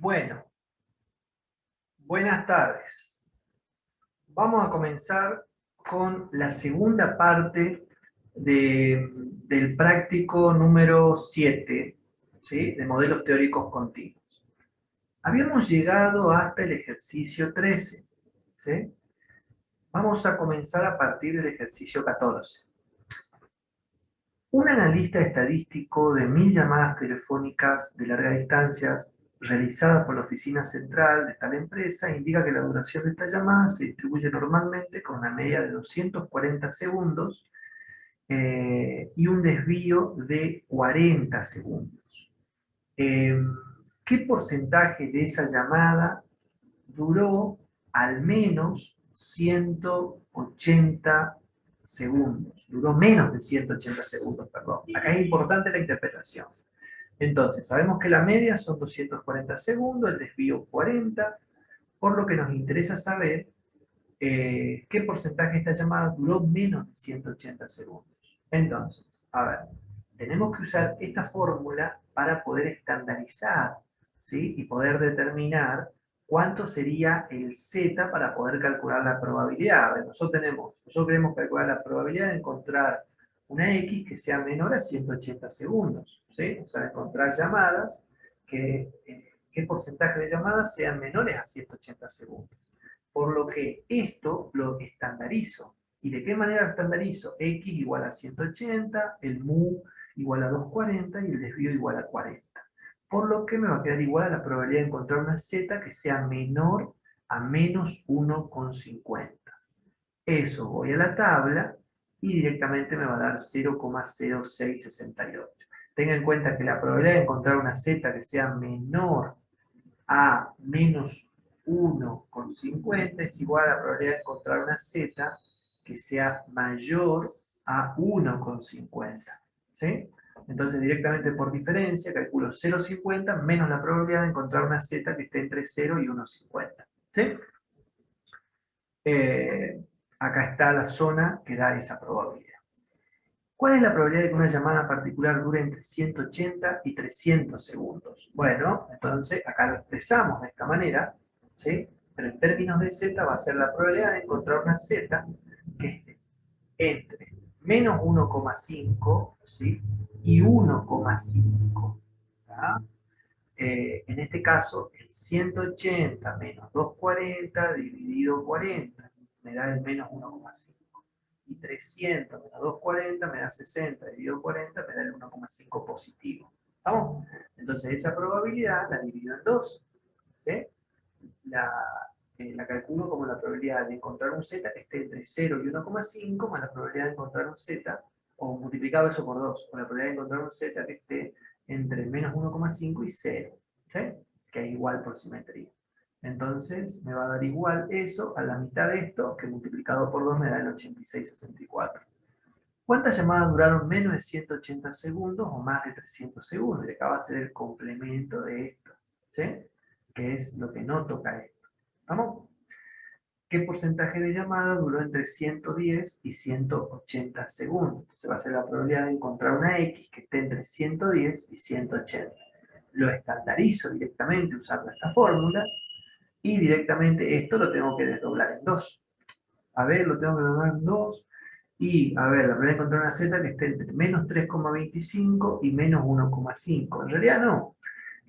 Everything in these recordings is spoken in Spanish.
Bueno, buenas tardes. Vamos a comenzar con la segunda parte del práctico número 7, ¿sí? De modelos teóricos continuos. Habíamos llegado hasta el ejercicio 13, ¿sí? Vamos a comenzar a partir del ejercicio 14. Un analista estadístico de 1000 llamadas telefónicas de larga distancia realizadas por la oficina central de tal empresa indica que la duración de esta llamada se distribuye normalmente con una media de 240 segundos y un desvío de 40 segundos. ¿Qué porcentaje de esa llamada duró al menos 180 segundos? Duró menos de 180 segundos, perdón. Acá es importante la interpretación. Entonces, sabemos que la media son 240 segundos, el desvío 40, por lo que nos interesa saber qué porcentaje de esta llamada duró menos de 180 segundos. Entonces, a ver, tenemos que usar esta fórmula para poder estandarizar, ¿sí? Y poder determinar cuánto sería el z para poder calcular la probabilidad. A ver, nosotros queremos calcular la probabilidad de encontrar una x que sea menor a 180 segundos, ¿sí? O sea, encontrar llamadas qué porcentaje de llamadas sean menores a 180 segundos. Por lo que esto lo estandarizo. ¿Y de qué manera lo estandarizo? X igual a 180, el mu igual a 240 y el desvío igual a 40. Por lo que me va a quedar igual a la probabilidad de encontrar una z que sea menor a menos 1,50. Eso voy a la tabla y directamente me va a dar 0,0668. Tenga en cuenta que la probabilidad de encontrar una z que sea menor a menos 1,50 es igual a la probabilidad de encontrar una z que sea mayor a 1,50. ¿Sí? Entonces directamente por diferencia calculo 0,50 menos la probabilidad de encontrar una z que esté entre 0 y 1,50. ¿Sí? Acá está la zona que da esa probabilidad. ¿Cuál es la probabilidad de que una llamada particular dure entre 180 y 300 segundos? Bueno, entonces acá lo expresamos de esta manera, ¿sí? Pero en términos de z va a ser la probabilidad de encontrar una z que esté entre menos 1,5, ¿sí? Y 1,5. En este caso, el 180 menos 240 dividido 40 me da el menos 1,5. Y 300 menos 240 me da 60, dividido 40 me da el 1,5 positivo. ¿Vamos? Entonces esa probabilidad la divido en 2. ¿Sí? La calculo como la probabilidad de encontrar un z que esté entre 0 y 1,5 más la probabilidad de encontrar un z, o multiplicado eso por 2, con la probabilidad de encontrar un z que esté entre menos 1,5 y 0. ¿Sí? Que es igual por simetría. Entonces me va a dar igual eso a la mitad de esto, que multiplicado por 2 me da el 86,64. ¿Cuántas llamadas duraron menos de 180 segundos o más de 300 segundos? Y acá va a ser el complemento de esto, ¿sí? Que es lo que no toca esto. ¿Vamos? ¿Qué porcentaje de llamada duró entre 110 y 180 segundos? Entonces va a ser la probabilidad de encontrar una X que esté entre 110 y 180. Lo estandarizo directamente usando esta fórmula y directamente esto lo tengo que desdoblar en 2. A ver, lo tengo que desdoblar en 2. Y, a ver, la probabilidad de encontrar una z que esté entre menos 3,25 y menos 1,5. En realidad no.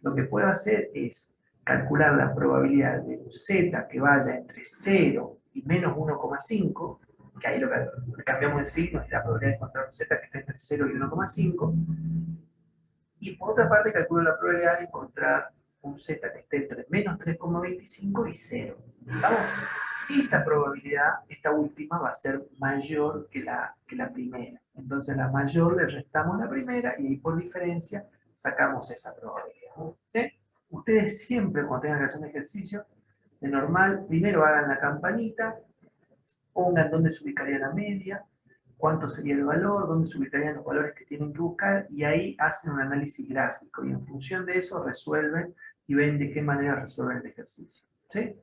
Lo que puedo hacer es calcular la probabilidad de un z que vaya entre 0 y menos 1,5, que ahí lo cambiamos el signo, es la probabilidad de encontrar un z que esté entre 0 y 1,5. Y por otra parte calculo la probabilidad de encontrar un z que esté entre menos 3,25 y 0. ¿Vamos? Esta probabilidad, esta última, va a ser mayor que la primera. Entonces la mayor le restamos la primera y ahí por diferencia sacamos esa probabilidad. ¿Sí? Ustedes siempre cuando tengan que hacer un ejercicio, de normal, primero hagan la campanita, pongan dónde se ubicaría la media, cuánto sería el valor, dónde se ubicarían los valores que tienen que buscar, y ahí hacen un análisis gráfico, y en función de eso resuelven y ven de qué manera resuelven el ejercicio. ¿Sí?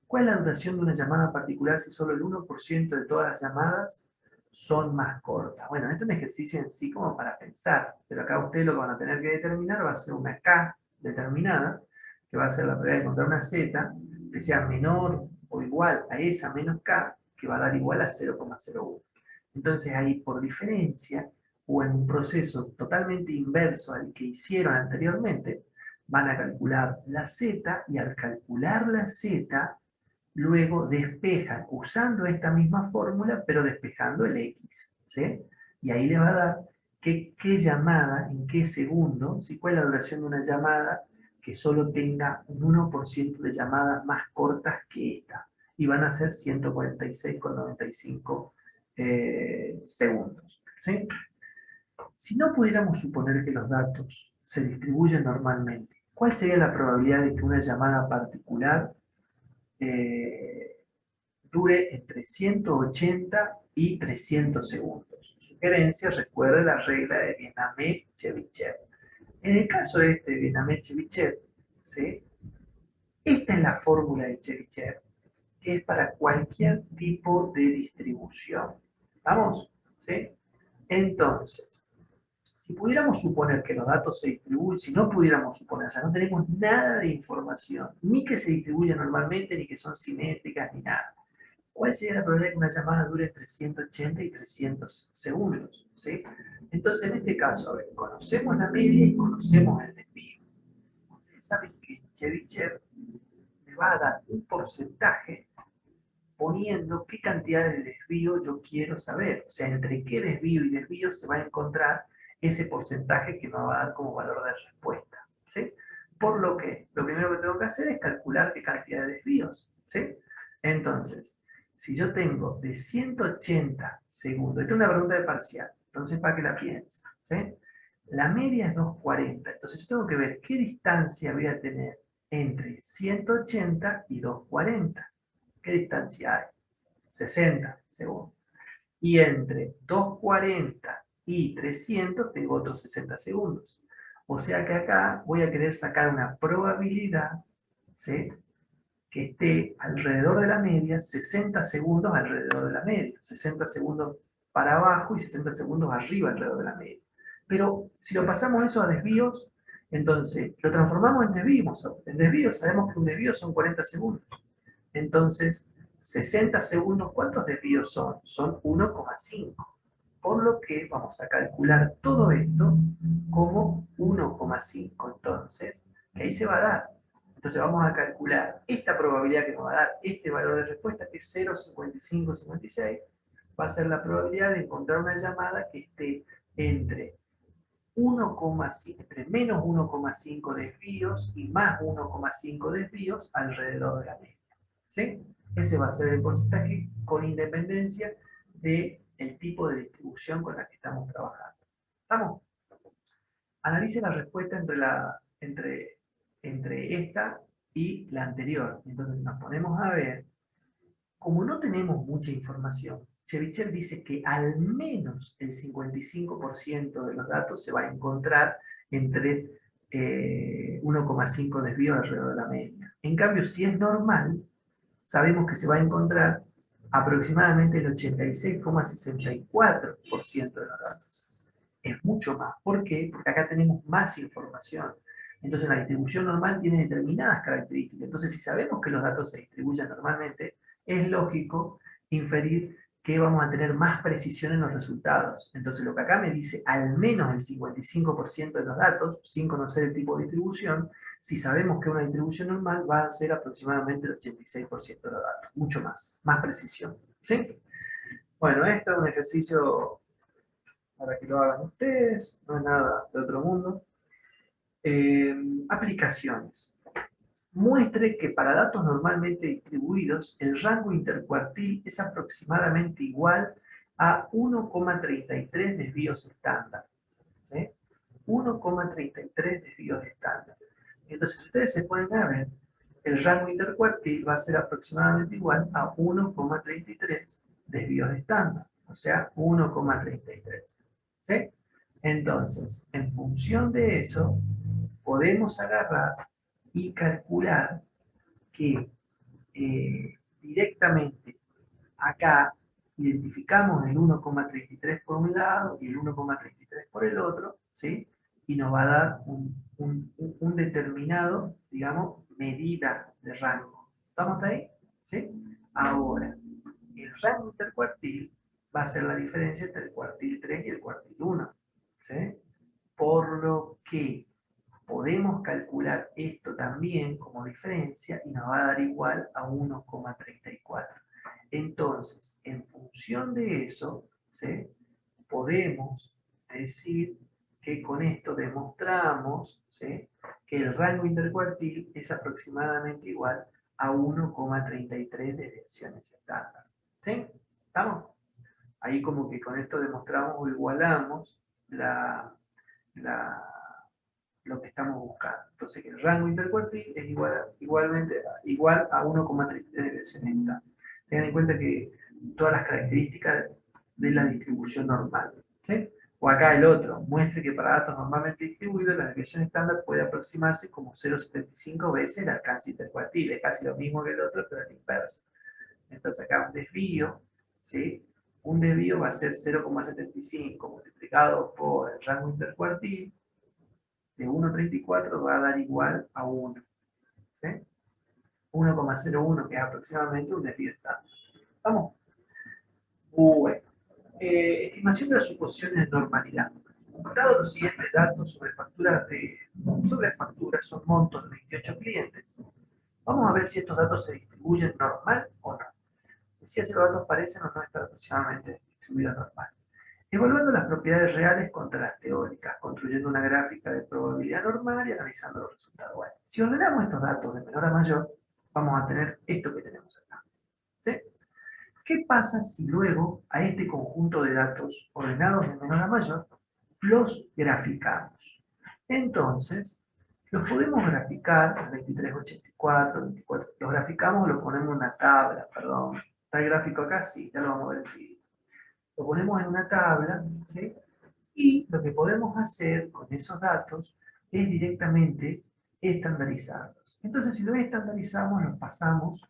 ¿Cuál es la duración de una llamada particular si solo el 1% de todas las llamadas son más cortas? Bueno, esto es un ejercicio en sí como para pensar, pero acá ustedes lo que van a tener que determinar va a ser una K determinada, que va a ser la probabilidad de encontrar una z que sea menor o igual a esa menos k, que va a dar igual a 0,01. Entonces ahí, por diferencia, o en un proceso totalmente inverso al que hicieron anteriormente, van a calcular la z, y al calcular la z, luego despejan usando esta misma fórmula, pero despejando el x, ¿sí? Y ahí le va a dar qué llamada, en qué segundo, ¿sí? Cuál es la duración de una llamada que solo tenga un 1% de llamadas más cortas que esta. Y van a ser 146,95 segundos, ¿sí? Si no pudiéramos suponer que los datos se distribuyen normalmente, ¿cuál sería la probabilidad de que una llamada particular eh, dure entre 180 y 300 segundos? Sugerencia, recuerde la regla de Bien-Aimé-Chebyshev. En el caso de este Bien-Aimé-Chebyshev, ¿sí? Esta es la fórmula de Chebyshev, que es para cualquier tipo de distribución. ¿Vamos? ¿Sí? Entonces, si pudiéramos suponer que los datos se distribuyen, si no pudiéramos suponer, o sea, no tenemos nada de información, ni que se distribuyen normalmente, ni que son simétricas, ni nada, ¿cuál sería la probabilidad de que una llamada dure entre 180 y 300 segundos? ¿Sí? Entonces, en este caso, a ver, conocemos la media y conocemos el desvío. Ustedes saben que Chebyshev me va a dar un porcentaje poniendo qué cantidad de desvío yo quiero saber. O sea, entre qué desvío y desvío se va a encontrar ese porcentaje que me va a dar como valor de respuesta. ¿Sí? Por lo que lo primero que tengo que hacer es calcular qué cantidad de desvíos. ¿Sí? Entonces, si yo tengo de 180 segundos, esta es una pregunta de parcial, entonces para que la piensen. ¿Sí? La media es 240, entonces yo tengo que ver qué distancia voy a tener entre 180 y 240. ¿Qué distancia hay? 60 segundos. Y entre 240 y 300 tengo otros 60 segundos. O sea que acá voy a querer sacar una probabilidad, ¿sí?, que esté alrededor de la media, 60 segundos alrededor de la media, 60 segundos para abajo y 60 segundos arriba alrededor de la media. Pero si lo pasamos eso a desvíos, entonces lo transformamos en desvíos. En desvíos sabemos que un desvío son 40 segundos. Entonces, 60 segundos, ¿cuántos desvíos son? Son 1,5. Por lo que vamos a calcular todo esto como 1,5. Entonces, que ahí se va a dar. Entonces vamos a calcular esta probabilidad que nos va a dar este valor de respuesta, que es 0,5556, va a ser la probabilidad de encontrar una llamada que esté entre 1,5, entre menos 1,5 desvíos y más 1,5 desvíos alrededor de la media. ¿Sí? Ese va a ser el porcentaje con independencia del tipo de distribución con la que estamos trabajando. ¿Estamos? Analice la respuesta entre esta y la anterior. Entonces nos ponemos a ver, como no tenemos mucha información, Chebyshev dice que al menos el 55% de los datos se va a encontrar entre 1,5 desvíos alrededor de la media. En cambio, si es normal, sabemos que se va a encontrar aproximadamente el 86,64% de los datos. Es mucho más. ¿Por qué? Porque acá tenemos más información. Entonces la distribución normal tiene determinadas características. Entonces, si sabemos que los datos se distribuyen normalmente, es lógico inferir que vamos a tener más precisión en los resultados. Entonces lo que acá me dice al menos el 55% de los datos, sin conocer el tipo de distribución, si sabemos que una distribución normal va a ser aproximadamente el 86% de los datos, mucho más precisión. ¿Sí? Bueno, esto es un ejercicio para que lo hagan ustedes, no es nada de otro mundo. Aplicaciones. Muestre que para datos normalmente distribuidos, el rango intercuartil es aproximadamente igual a 1,33 desvíos estándar. ¿Sí? 1,33 desvíos estándar. Entonces, ustedes se pueden ver, el rango intercuartil va a ser aproximadamente igual a 1,33 desvíos estándar, o sea, 1,33. ¿Sí? Entonces, en función de eso, podemos agarrar y calcular que directamente acá identificamos el 1,33 por un lado y el 1,33 por el otro, ¿sí? Y nos va a dar un determinado, digamos, medida de rango. ¿Estamos ahí? ¿Sí? Ahora, el rango intercuartil va a ser la diferencia entre el cuartil 3 y el cuartil 1. ¿Sí? Por lo que podemos calcular esto también como diferencia y nos va a dar igual a 1,34. Entonces, en función de eso, ¿sí? Podemos decir que con esto demostramos, ¿sí? Que el rango intercuartil es aproximadamente igual a 1,33 desviaciones estándar. ¿Sí? ¿Estamos? Ahí como que con esto demostramos o igualamos la, lo que estamos buscando. Entonces que el rango intercuartil es igual a 1,33 desviaciones estándar. Tengan en cuenta que todas las características de la distribución normal. ¿Sí? O acá el otro, muestre que para datos normalmente distribuidos la desviación estándar puede aproximarse como 0,75 veces el alcance intercuartil. Es casi lo mismo que el otro, pero en inversa. Entonces acá un desvío, ¿sí? Un desvío va a ser 0,75 multiplicado por el rango intercuartil de 1,34 va a dar igual a 1. ¿Sí? 1,01 que es aproximadamente un desvío estándar. ¿Vamos? Bueno. Estimación de las suposiciones de normalidad. Dados los siguientes datos sobre facturas son montos de 28 clientes. Vamos a ver si estos datos se distribuyen normal o no. Decía si los datos parecen o no estar aproximadamente distribuidos normal. Evaluando las propiedades reales contra las teóricas, construyendo una gráfica de probabilidad normal y analizando los resultados. Bueno, si ordenamos estos datos de menor a mayor, vamos a tener esto que tenemos acá. ¿Sí? ¿Qué pasa si luego a este conjunto de datos ordenados de menor a mayor los graficamos? Entonces, los podemos graficar, 2384, 24, los graficamos, lo ponemos en una tabla, perdón. ¿Está el gráfico acá? Sí, ya lo vamos a ver enseguida. Lo ponemos en una tabla, ¿sí? Y lo que podemos hacer con esos datos es directamente estandarizarlos. Entonces, si los estandarizamos, los pasamos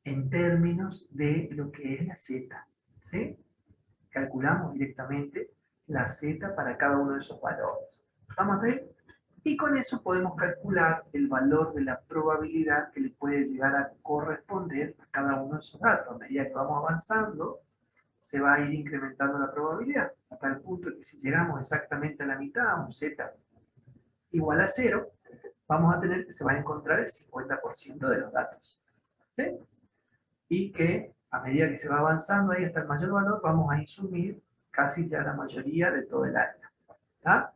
en términos de lo que es la Z. ¿Sí? Calculamos directamente la Z para cada uno de esos valores. ¿Vamos a ver? Y con eso podemos calcular el valor de la probabilidad que le puede llegar a corresponder a cada uno de esos datos. A medida que vamos avanzando, se va a ir incrementando la probabilidad, hasta el punto de que si llegamos exactamente a la mitad, un Z igual a 0, vamos a tener que se va a encontrar el 50% de los datos. ¿Sí? Y que a medida que se va avanzando ahí hasta el mayor valor, vamos a insumir casi ya la mayoría de todo el área. ¿Está?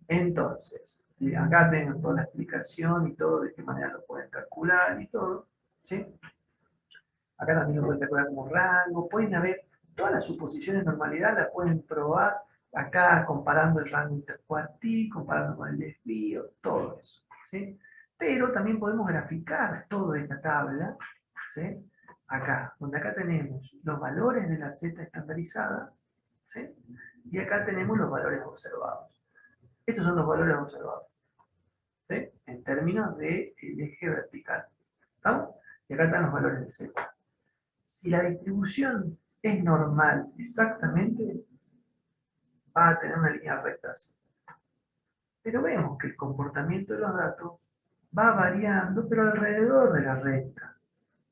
Entonces, acá tengo toda la explicación y todo, de qué manera lo pueden calcular y todo. ¿Sí? Acá también lo pueden calcular como rango. Pueden haber todas las suposiciones de normalidad, las pueden probar acá comparando el rango intercuartil, comparando con el desvío, todo eso. ¿Sí? Pero también podemos graficar toda esta tabla, ¿sí? Acá, donde acá tenemos los valores de la Z estandarizada, ¿sí? Y acá tenemos los valores observados. Estos son los valores observados, ¿sí? En términos del eje vertical. ¿Estamos? Y acá están los valores de Z. Si la distribución es normal exactamente, va a tener una línea recta así. Pero vemos que el comportamiento de los datos va variando, pero alrededor de la recta.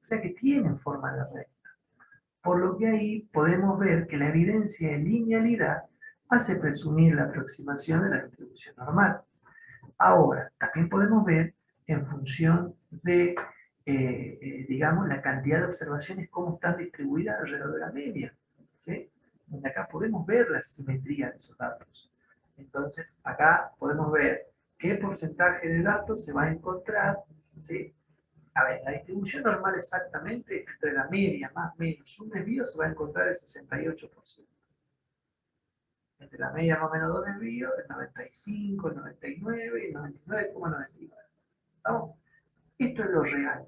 O sea que tienen forma de recta. Por lo que ahí podemos ver que la evidencia de linealidad hace presumir la aproximación de la distribución normal. Ahora, también podemos ver en función de, digamos, la cantidad de observaciones, cómo están distribuidas alrededor de la media. ¿Sí? Donde acá podemos ver la simetría de esos datos. Entonces, acá podemos ver qué porcentaje de datos se va a encontrar, ¿sí? A ver, la distribución normal exactamente entre la media más menos un desvío se va a encontrar el 68%. Entre la media más o menos dos desvíos, el 95, el 99 y el 99,99. ¿Vamos? Esto es lo real.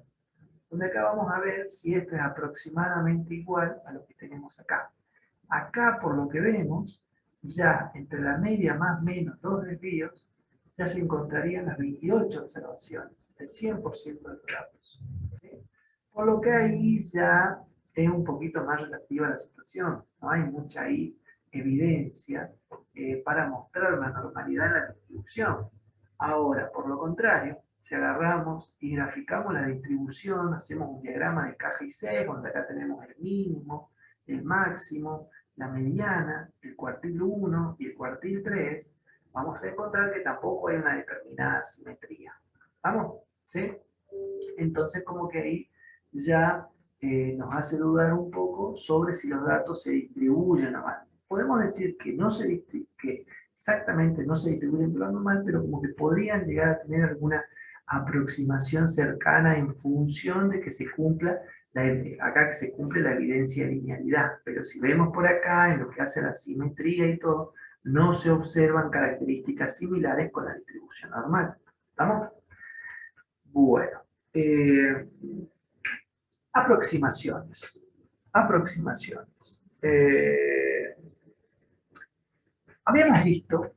Donde acá vamos a ver si esto es aproximadamente igual a lo que tenemos acá. Acá, por lo que vemos, ya entre la media más menos dos desvíos, ya se encontrarían las 28 observaciones, el 100% de los datos. ¿Sí? Por lo que ahí ya es un poquito más relativa la situación. No hay mucha ahí evidencia para mostrar una normalidad en la distribución. Ahora, por lo contrario, Si agarramos y graficamos la distribución, hacemos un diagrama de caja y sesgo, donde acá tenemos el mínimo, el máximo, la mediana, el cuartil 1 y el cuartil 3, vamos a encontrar que tampoco hay una determinada simetría. ¿Vamos? ¿Sí? Entonces, como que ahí ya nos hace dudar un poco sobre si los datos se distribuyen o mal. Podemos decir que, que exactamente no se distribuyen de lo normal, pero como que podrían llegar a tener alguna aproximación cercana en función de que se cumpla, acá que se cumple la evidencia de linealidad. Pero si vemos por acá, en lo que hace la simetría y todo, no se observan características similares con la distribución normal. ¿Estamos? Bueno, eh, aproximaciones. Aproximaciones. Habíamos visto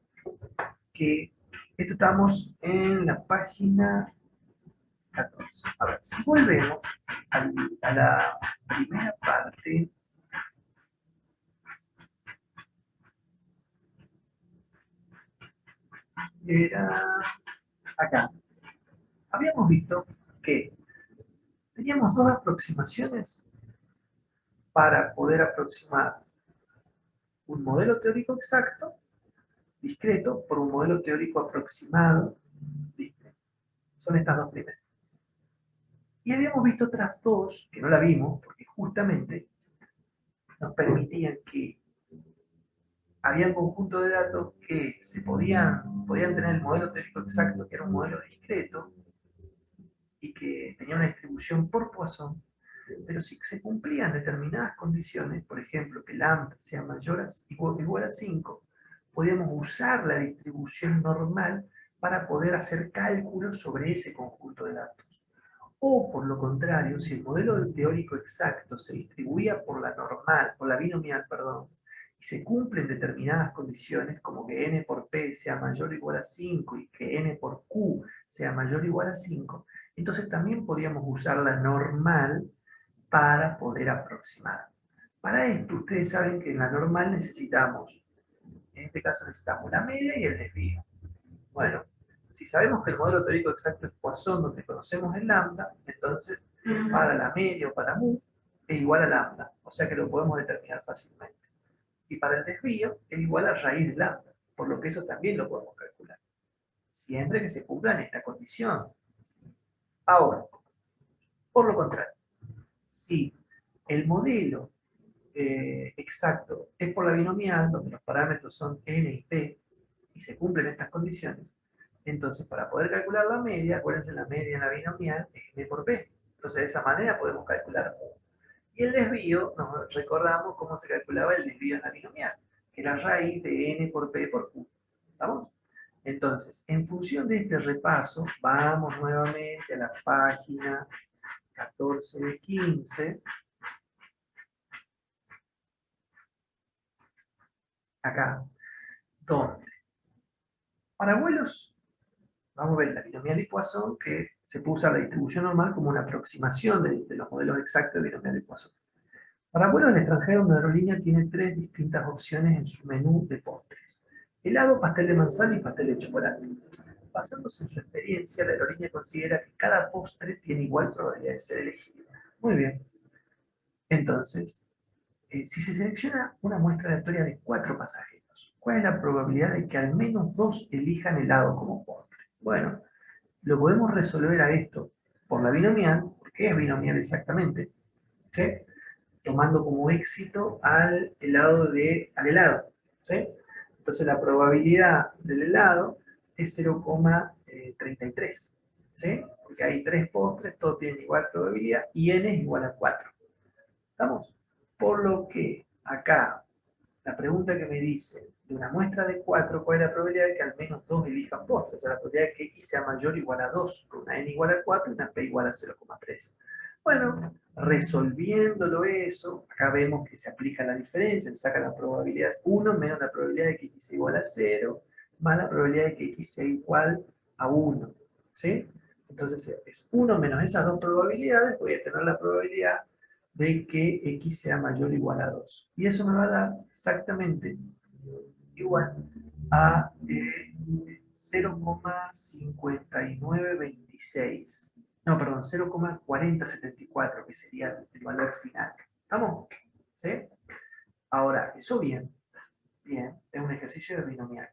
que esto estamos en la página 14. A ver, si volvemos a la primera parte, era acá. Habíamos visto que teníamos dos aproximaciones para poder aproximar un modelo teórico exacto, discreto, por un modelo teórico aproximado, discreto. Son estas dos primeras. Y habíamos visto otras dos, que no la vimos, porque justamente nos permitían que había un conjunto de datos que podían tener el modelo teórico exacto, que era un modelo discreto, y que tenía una distribución por Poisson, pero si se cumplían determinadas condiciones, por ejemplo, que lambda sea mayor a igual a 5, podíamos usar la distribución normal para poder hacer cálculos sobre ese conjunto de datos. O, por lo contrario, si el modelo teórico exacto se distribuía por la normal, por la binomial, perdón, y se cumplen determinadas condiciones, como que n por p sea mayor o igual a 5 y que n por q sea mayor o igual a 5, entonces también podíamos usar la normal para poder aproximar. Para esto, ustedes saben que en la normal necesitamos, en este caso necesitamos la media y el desvío. Bueno, si sabemos que el modelo teórico exacto es Poisson, donde conocemos el lambda, entonces para la media o para mu es igual a lambda, o sea que lo podemos determinar fácilmente. Y para el desvío es igual a raíz de lambda, por lo que eso también lo podemos calcular, siempre que se cumplan esta condición. Ahora, por lo contrario, si el modelo exacto es por la binomial, donde los parámetros son n y p, y se cumplen estas condiciones, entonces para poder calcular la media, acuérdense, la media en la binomial es n por p. Entonces de esa manera podemos calcular mu. Y el desvío, nos recordamos cómo se calculaba el desvío en la binomial, que era raíz de n por p por q. ¿Estamos? Entonces, en función de este repaso, vamos nuevamente a la página 14 de 15. Acá, donde para vuelos, vamos a ver la binomial de Poisson, que se puede usar la distribución normal como una aproximación de los modelos exactos de binomial de Poisson. Para vuelos al extranjero, una aerolínea tiene tres distintas opciones en su menú de postres: helado, pastel de manzana y pastel de chocolate. Basándose en su experiencia, la aerolínea considera que cada postre tiene igual probabilidad de ser elegido. Muy bien. Entonces, si se selecciona una muestra aleatoria de 4 pasajeros, ¿cuál es la probabilidad de que al menos 2 elijan helado como postre? Bueno, lo podemos resolver a esto por la binomial, porque es binomial exactamente, ¿sí? Tomando como éxito al helado. ¿Sí? Entonces la probabilidad del helado es 0,33. ¿Sí? Porque hay 3 postres, todos tienen igual probabilidad y n es igual a 4. ¿Estamos? Por lo que acá, la pregunta que me dice, de una muestra de 4, ¿cuál es la probabilidad de que al menos 2 elijan postre? O sea, la probabilidad de que x sea mayor o igual a 2, con una n igual a 4 y una p igual a 0,3. Bueno, resolviéndolo eso, acá vemos que se aplica la diferencia, se saca la probabilidad 1 menos la probabilidad de que x sea igual a 0, más la probabilidad de que x sea igual a 1. ¿Sí? Entonces es 1 menos esas dos probabilidades, voy a tener la probabilidad de que x sea mayor o igual a 2. Y eso me va a dar exactamente igual a 0,5928. 0,26. No, perdón, 0,4074, que sería el valor final. ¿Estamos? ¿Sí? Ahora, eso bien, es un ejercicio de binomial.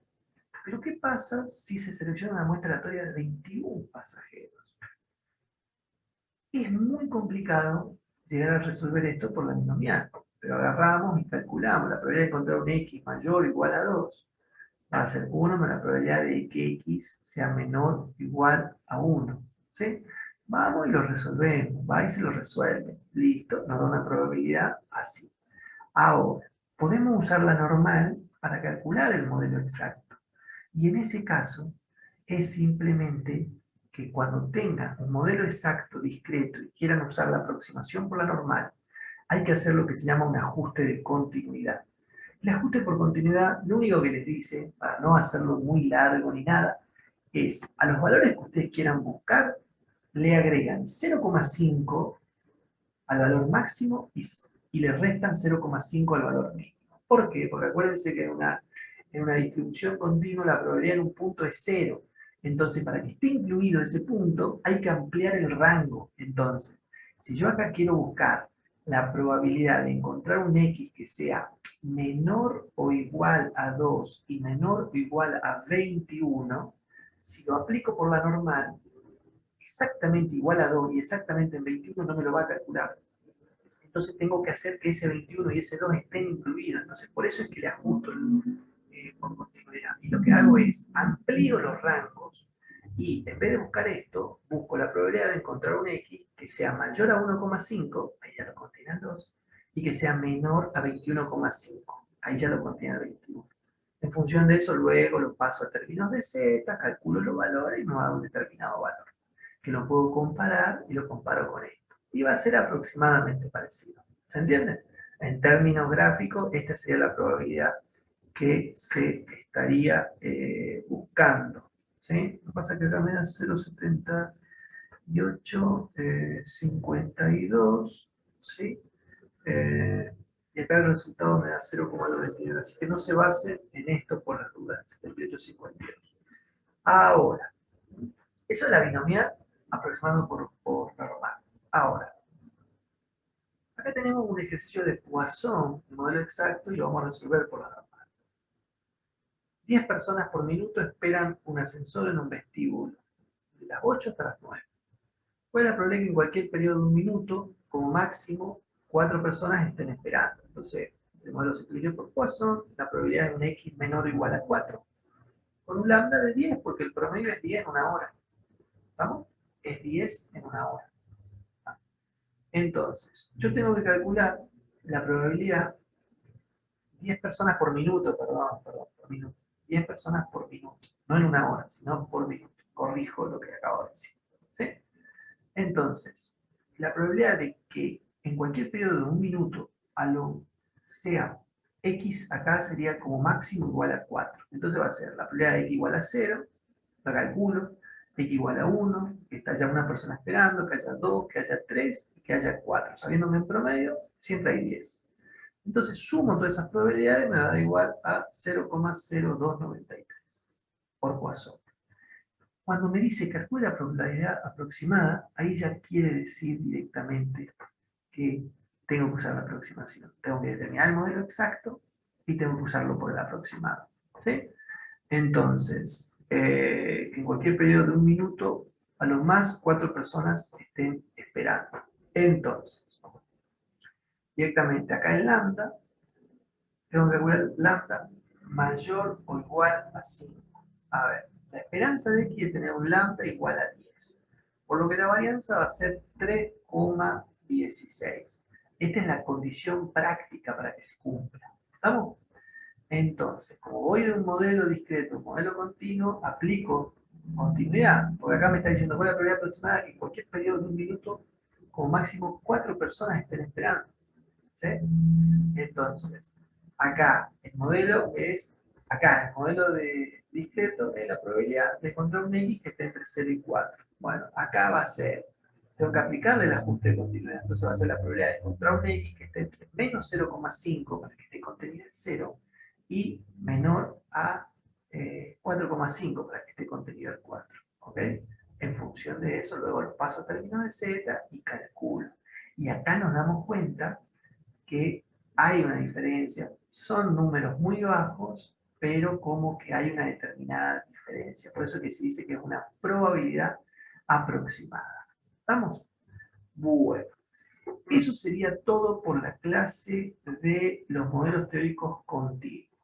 Pero ¿qué pasa si se selecciona una muestra aleatoria de 21 pasajeros? Es muy complicado llegar a resolver esto por la binomial, pero agarramos y calculamos la probabilidad de encontrar un x mayor o igual a 2, va a ser 1 menos la probabilidad de que x sea menor o igual a 1. ¿Sí? Vamos y lo resolvemos, va y se lo resuelve. Listo, nos da una probabilidad así. Ahora, podemos usar la normal para calcular el modelo exacto. Y en ese caso, es simplemente que cuando tengan un modelo exacto, discreto, y quieran usar la aproximación por la normal, hay que hacer lo que se llama un ajuste de continuidad. El ajuste por continuidad, lo único que les dice, para no hacerlo muy largo ni nada, es a los valores que ustedes quieran buscar, le agregan 0,5 al valor máximo y le restan 0,5 al valor mínimo. ¿Por qué? Porque acuérdense que en una distribución continua la probabilidad en un punto es 0. Entonces, para que esté incluido ese punto, hay que ampliar el rango. Entonces, si yo acá quiero buscar la probabilidad de encontrar un x que sea menor o igual a 2 y menor o igual a 21, si lo aplico por la normal, exactamente igual a 2 y exactamente en 21 no me lo va a calcular. Entonces tengo que hacer que ese 21 y ese 2 estén incluidos. Entonces por eso es que le ajusto por continuidad. Y lo que hago es amplío los rangos y en vez de buscar esto, busco la probabilidad de encontrar un x que sea mayor a 1,5, ahí ya lo contiene el 2, y que sea menor a 21,5, ahí ya lo contiene el 21. En función de eso, luego lo paso a términos de z, calculo los valores y me va a dar un determinado valor, que lo puedo comparar y lo comparo con esto. Y va a ser aproximadamente parecido. ¿Se entiende? En términos gráficos, esta sería la probabilidad que se estaría buscando. ¿Sí? Lo que pasa es que acá me da 0,78, 52, ¿sí? Y acá el resultado me da 0,99, así que no se base en esto por las dudas, 78, 58. Ahora, eso es la binomial aproximando por normal. Ahora, acá tenemos un ejercicio de Poisson, el modelo exacto, y lo vamos a resolver por la normal. 10 personas por minuto esperan un ascensor en un vestíbulo, de las 8 hasta las 9. ¿Cuál es la probabilidad que en cualquier periodo de un minuto, como máximo, 4 personas estén esperando? Entonces, el modelo se distribuye por Poisson, la probabilidad de un x menor o igual a 4. Con un lambda de 10, porque el promedio es 10 en una hora. ¿Estamos? Es 10 en una hora. Entonces, yo tengo que calcular la probabilidad, 10 personas por minuto, por minuto. 10 personas por minuto. No en una hora, sino por minuto. Corrijo lo que acabo de decir. ¿Sí? Entonces, la probabilidad de que en cualquier periodo de un minuto a lo sea x acá sería como máximo igual a 4. Entonces va a ser la probabilidad de x igual a 0, la calculo, x igual a 1, que haya una persona esperando, que haya 2, que haya 3 y que haya 4. Sabiéndome en promedio, siempre hay 10. Entonces sumo todas esas probabilidades y me da igual a 0,0293 por Poisson. Cuando me dice calcula la probabilidad aproximada, ahí ya quiere decir directamente que tengo que usar la aproximación. Tengo que determinar el modelo exacto y tengo que usarlo por el aproximado. ¿Sí? Entonces, que en cualquier periodo de un minuto, a lo más 4 personas estén esperando. Entonces, directamente acá en lambda, tengo que calcular lambda mayor o igual a 5. A ver, la esperanza de x es tener un lambda igual a 10. Por lo que la varianza va a ser 3,16. Esta es la condición práctica para que se cumpla. ¿Estamos? Entonces, como voy de un modelo discreto a un modelo continuo, aplico continuidad. Porque acá me está diciendo cuál es la probabilidad aproximada que en cualquier periodo de un minuto, como máximo 4 personas estén esperando. ¿Sí? Entonces, acá el modelo es, acá el modelo de discreto es la probabilidad de encontrar un x que esté entre 0 y 4. Bueno, acá va a ser, tengo que aplicarle el ajuste de continuidad, entonces va a ser la probabilidad de encontrar un x que esté entre menos 0,5 para que esté contenido en 0 y menor a 4,5 para que esté contenido en 4. ¿Ok? En función de eso, luego los paso a términos de z y calculo. Y acá nos damos cuenta que hay una diferencia. Son números muy bajos, pero como que hay una determinada diferencia. Por eso que se dice que es una probabilidad aproximada. ¿Estamos? Bueno, eso sería todo por la clase de los modelos teóricos continuos.